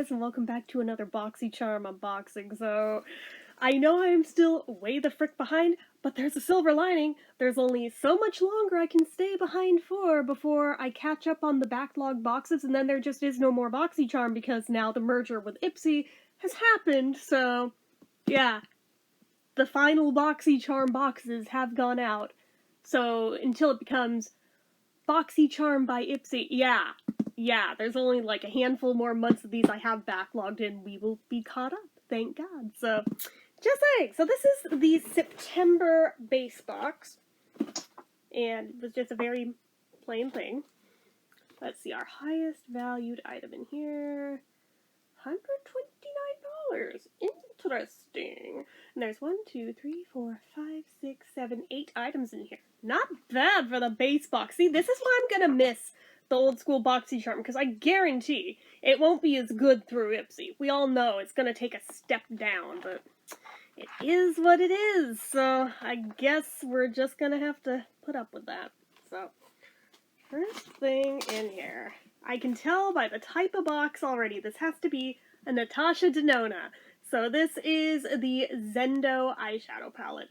guys, and welcome back to another Boxycharm unboxing. So, I know I am still way the frick behind, but there's a silver lining. There's only so much longer I can stay behind for before I catch up on the backlog boxes, and then there just is no more Boxycharm because now the merger with Ipsy has happened. So, yeah, the final Boxycharm boxes have gone out. So, until it becomes Boxycharm by Ipsy, yeah, there's only like a handful more months of these I have backlogged and we will be caught up, thank God. So, just saying. So this is the September base box, and it was just a very plain thing. Let's see, our highest valued item in here, $129. Interesting. And there's 1, 2, 3, 4, 5, 6, 7, 8 items in here. Not bad for the base box. See, this is why I'm gonna miss the old school Boxycharm, because I guarantee it won't be as good through Ipsy. We all know it's gonna take a step down, but it is what it is. So I guess we're just gonna have to put up with that. So first thing in here, I can tell by the type of box already, this has to be a Natasha Denona. So this is the Zendo eyeshadow palette.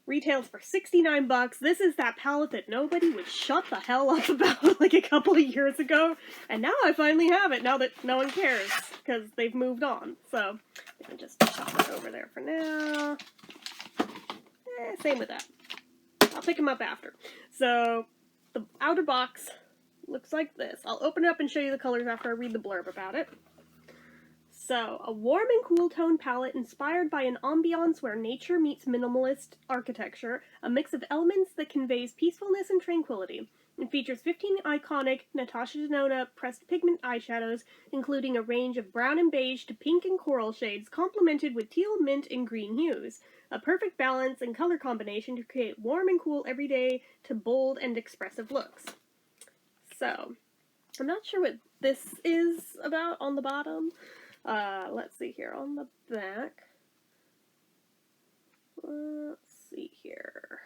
Retails for $69. This is that palette that nobody would shut the hell up about like a couple of years ago. And now I finally have it, now that no one cares, because they've moved on. So, I can just shove it over there for now. Same with that. I'll pick them up after. So, the outer box looks like this. I'll open it up and show you the colors after I read the blurb about it. So, a warm and cool tone palette inspired by an ambiance where nature meets minimalist architecture, a mix of elements that conveys peacefulness and tranquility. It features 15 iconic Natasha Denona pressed pigment eyeshadows, including a range of brown and beige to pink and coral shades, complemented with teal, mint, and green hues. A perfect balance and color combination to create warm and cool everyday to bold and expressive looks. So, I'm not sure what this is about on the bottom. Let's see here on the back. Let's see here.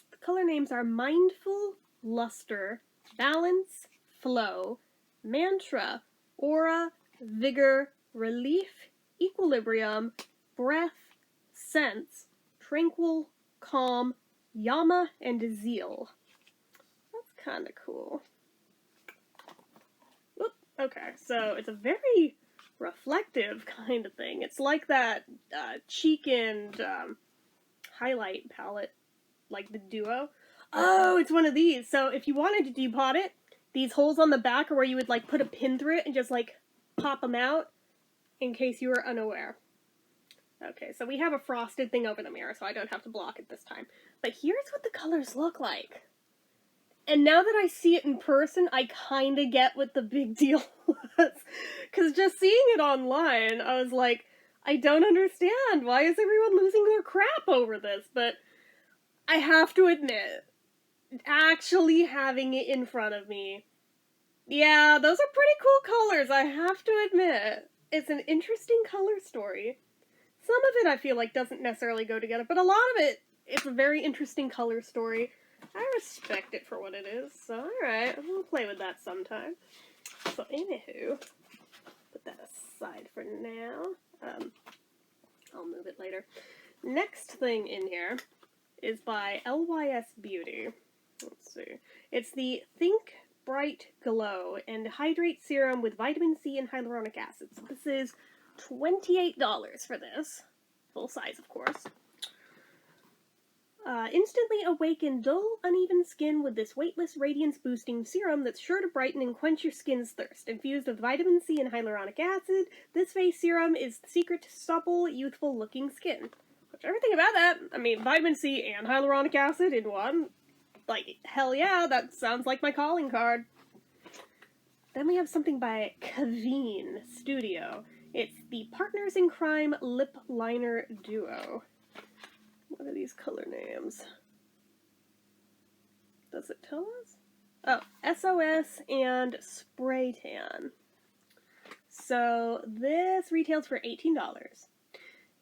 The color names are Mindful, Luster, Balance, Flow, Mantra, Aura, Vigor, Relief, Equilibrium, Breath, Sense, Tranquil, Calm, Yama, and Zeal. That's kind of cool. Okay, so it's a very reflective kind of thing. It's like that cheek and highlight palette, like the Duo. Oh, it's one of these. So if you wanted to depot it, these holes on the back are where you would like put a pin through it and just like pop them out in case you were unaware. Okay, so we have a frosted thing over the mirror, so I don't have to block it this time. But here's what the colors look like. And now that I see it in person, I kind of get what the big deal was. Because just seeing it online, I was like, I don't understand. Why is everyone losing their crap over this? But I have to admit, actually having it in front of me, yeah, those are pretty cool colors, I have to admit. It's an interesting color story. Some of it I feel like doesn't necessarily go together, but a lot of it, it's a very interesting color story. I respect it for what it is, so alright, we'll play with that sometime. So anywho, put that aside for now. I'll move it later. Next thing in here is by LYS Beauty. Let's see. It's the Think Bright Glow and Hydrate Serum with vitamin C and hyaluronic acid. So this is $28 for this. Full size, of course. Instantly awaken dull, uneven skin with this weightless, radiance-boosting serum that's sure to brighten and quench your skin's thirst. Infused with vitamin C and hyaluronic acid, this face serum is the secret to supple, youthful-looking skin. Which, everything about that, I mean, vitamin C and hyaluronic acid in one, like, hell yeah, that sounds like my calling card. Then we have something by Kaveen Studio. It's the Partners in Crime Lip Liner Duo. What are these color names? Does it tell us? Oh, SOS and Spray Tan. So this retails for $18.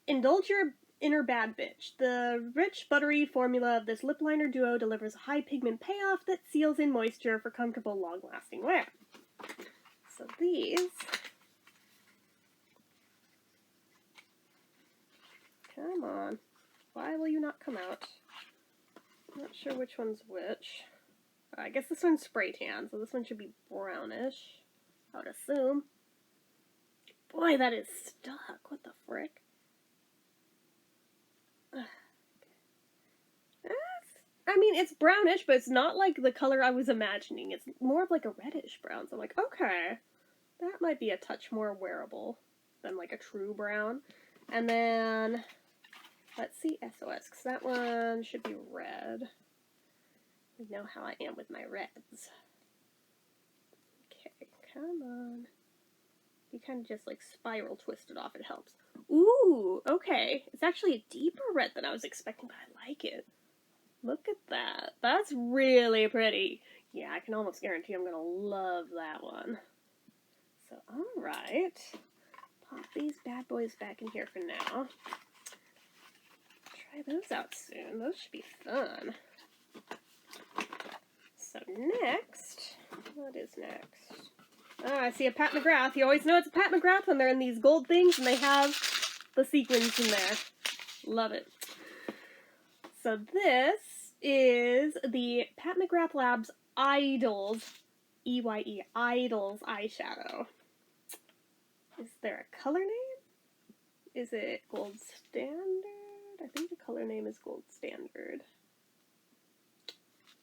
Indulge your inner bad bitch. The rich, buttery formula of this lip liner duo delivers a high pigment payoff that seals in moisture for comfortable, long-lasting wear. So these Come on. Why will you not come out? Not sure which one's which. I guess this one's spray tan, so this one should be brownish, I would assume. Boy, that is stuck. What the frick? I mean, it's brownish, but it's not like the color I was imagining. It's more of like a reddish brown, so I'm like, okay, that might be a touch more wearable than like a true brown. And then, let's see SOS, because that one should be red. You know how I am with my reds. Okay, come on. You kind of just like spiral twist it off, it helps. Ooh, okay. It's actually a deeper red than I was expecting, but I like it. Look at that. That's really pretty. Yeah, I can almost guarantee I'm gonna love that one. So, alright. Pop these bad boys back in here for now. Try those out soon. Those should be fun. So next, what is next? Oh, I see a Pat McGrath. You always know it's a Pat McGrath when they're in these gold things and they have the sequins in there. Love it. So this is the Pat McGrath Labs Idols, E-Y-E, Idols eyeshadow. Is there a color name? Is it Gold Standard? I think the color name is Gold Standard.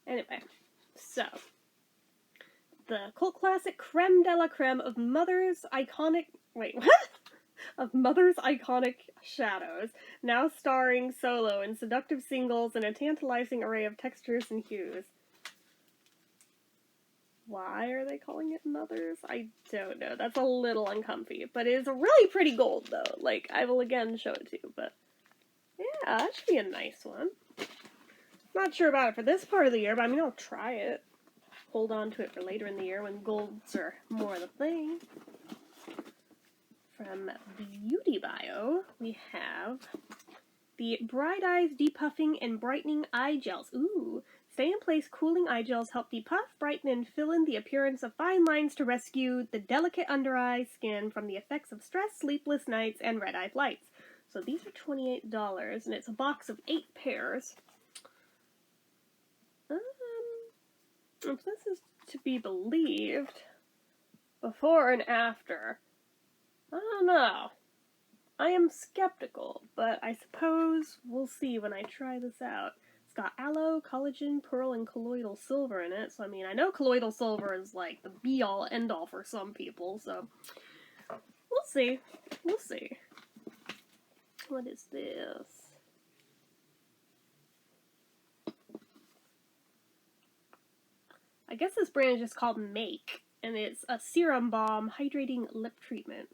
Anyway, so the cult classic creme de la creme of Mother's iconic, wait, what? Of Mother's iconic shadows, now starring solo in seductive singles and a tantalizing array of textures and hues. Why are they calling it Mother's? I don't know. That's a little uncomfy, but it is a really pretty gold, though. Like, I will again show it to you, but yeah, that should be a nice one. Not sure about it for this part of the year, but I mean, I'll try it. Hold on to it for later in the year when golds are more the thing. From Beauty Bio, we have the Bright Eyes Depuffing and Brightening Eye Gels. Ooh! Stay-in-place cooling eye gels help depuff, brighten, and fill in the appearance of fine lines to rescue the delicate under-eye skin from the effects of stress, sleepless nights, and red-eye flights. So these are $28, and it's a box of 8 pairs. If this is to be believed, before and after, I don't know. I am skeptical, but I suppose we'll see when I try this out. It's got aloe, collagen, pearl, and colloidal silver in it, so I mean, I know colloidal silver is like the be-all, end-all for some people, so we'll see. We'll see. What is this? I guess this brand is just called Make, and it's a serum balm hydrating lip treatment.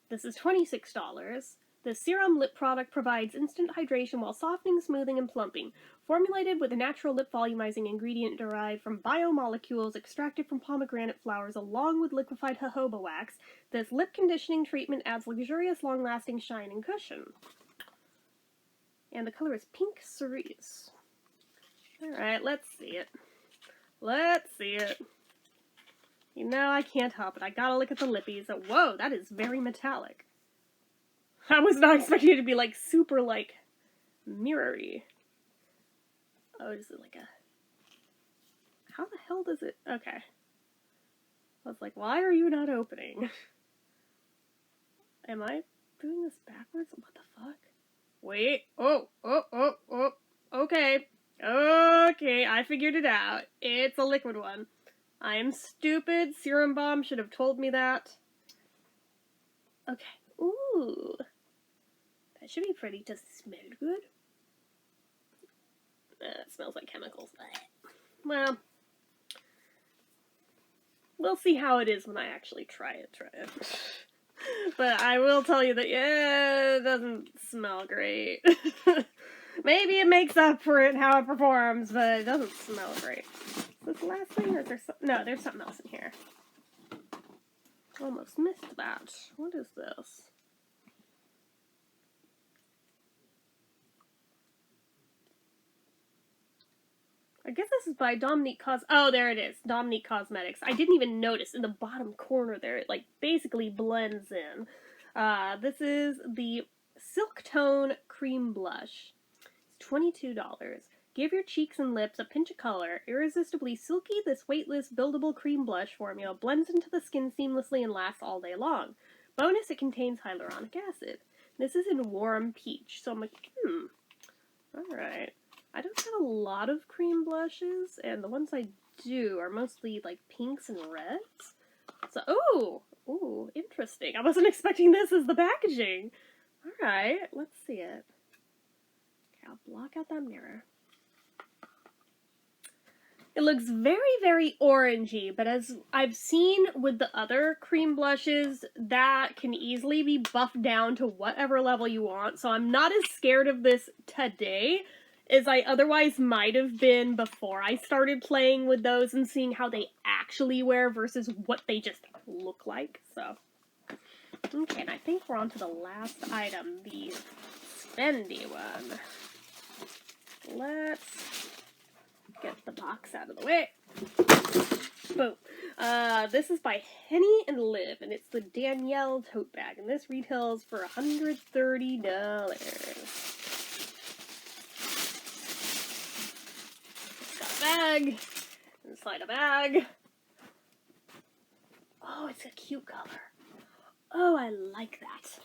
This is $26. The serum lip product provides instant hydration while softening, smoothing, and plumping. Formulated with a natural lip volumizing ingredient derived from biomolecules extracted from pomegranate flowers along with liquefied jojoba wax, this lip conditioning treatment adds luxurious, long-lasting shine and cushion. And the color is Pink Cerise. Alright, let's see it. Let's see it. You know, I can't help it. I gotta look at the lippies. Whoa, that is very metallic. I was not expecting it to be, like, super, like, mirror-y. Oh, is it like a... How the hell does it... Okay. I was like, why are you not opening? Am I doing this backwards? What the fuck? Wait. Oh. Okay. Okay, I figured it out. It's a liquid one. I am stupid. Serum Balm should have told me that. Okay. Ooh. That should be pretty. Does it smell good? It smells like chemicals. Well, we'll see how it is when I actually try it. But I will tell you that, yeah, it doesn't smell great. Maybe it makes up for it how it performs, but it doesn't smell great. Is this the last thing, or is there no, there's something else in here. Almost missed that. What is this? I guess this is by Dominique oh, there it is. Dominique Cosmetics. I didn't even notice in the bottom corner there. It, like, basically blends in. This is the Silk Tone Cream Blush. It's $22. Give your cheeks and lips a pinch of color. Irresistibly silky, this weightless, buildable cream blush formula blends into the skin seamlessly and lasts all day long. Bonus, it contains hyaluronic acid. This is in Warm Peach, so I'm like, alright. I don't have a lot of cream blushes, and the ones I do are mostly like pinks and reds. So, ooh, interesting. I wasn't expecting this as the packaging. Alright, let's see it. Okay, I'll block out that mirror. It looks very, very orangey, but as I've seen with the other cream blushes, that can easily be buffed down to whatever level you want, so I'm not as scared of this today as I otherwise might have been before I started playing with those and seeing how they actually wear versus what they just look like, so. Okay, and I think we're on to the last item, the spendy one. Let's get the box out of the way. Boom. This is by Henny and Liv, and it's the Danielle tote bag, and this retails for $130. It's got a bag, inside a bag. Oh, it's a cute color. Oh, I like that.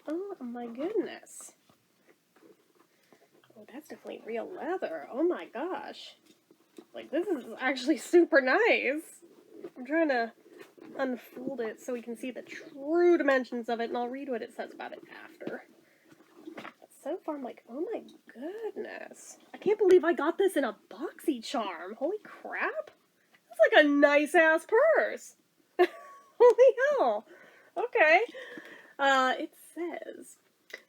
Oh my goodness. Oh, that's definitely real leather. Oh my gosh. Like, this is actually super nice. I'm trying to unfold it so we can see the true dimensions of it, and I'll read what it says about it after. But so far, I'm like, oh my goodness. I can't believe I got this in a Boxycharm. Holy crap. That's like a nice-ass purse. Holy hell. Okay. It says,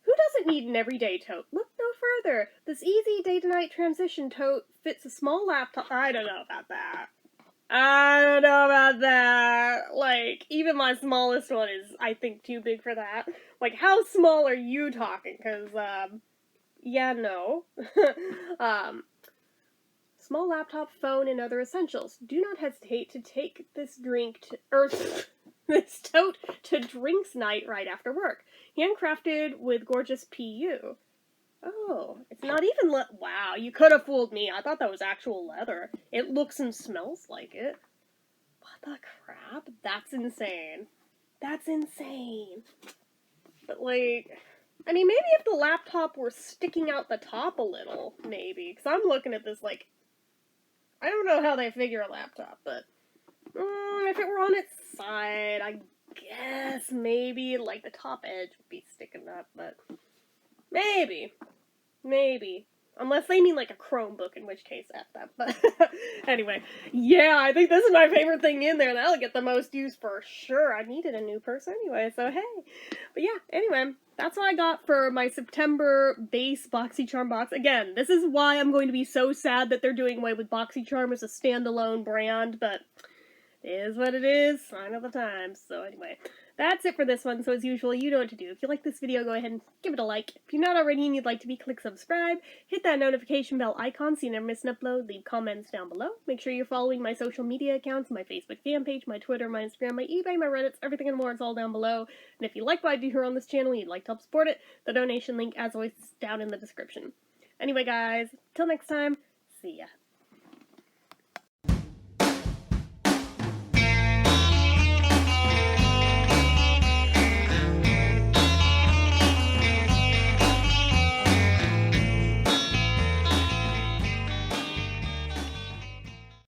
who doesn't need an everyday tote? Look no further. This easy day-to-night transition tote fits a small laptop. I don't know about that. I don't know about that. Like, even my smallest one is, I think, too big for that. Like, how small are you talking? Because, yeah, no. Small laptop, phone, and other essentials. Do not hesitate to take this this tote to drinks night right after work. Handcrafted with gorgeous PU. Oh, it's not even wow, you could have fooled me. I thought that was actual leather. It looks and smells like it. What the crap? That's insane. That's insane. But like, I mean, maybe if the laptop were sticking out the top a little, maybe. Because I'm looking at this like, I don't know how they figure a laptop, but if it were on its side, I guess maybe like the top edge would be sticking up, but maybe. Unless they mean like a Chromebook, in which case F that. But anyway, yeah, I think this is my favorite thing in there. That'll get the most use for sure. I needed a new purse anyway, so hey. But yeah, anyway, that's what I got for my September base Boxycharm box. Again, this is why I'm going to be so sad that they're doing away with Boxycharm as a standalone brand, but it is what it is. Sign of the times. So anyway, that's it for this one. So as usual, you know what to do. If you like this video, go ahead and give it a like. If you're not already and you'd like to be, click subscribe. Hit that notification bell icon so you never miss an upload. Leave comments down below. Make sure you're following my social media accounts, my Facebook fan page, my Twitter, my Instagram, my eBay, my Reddits, everything and more. It's all down below. And if you like what I do here on this channel and you'd like to help support it, the donation link, as always, is down in the description. Anyway, guys, till next time, see ya.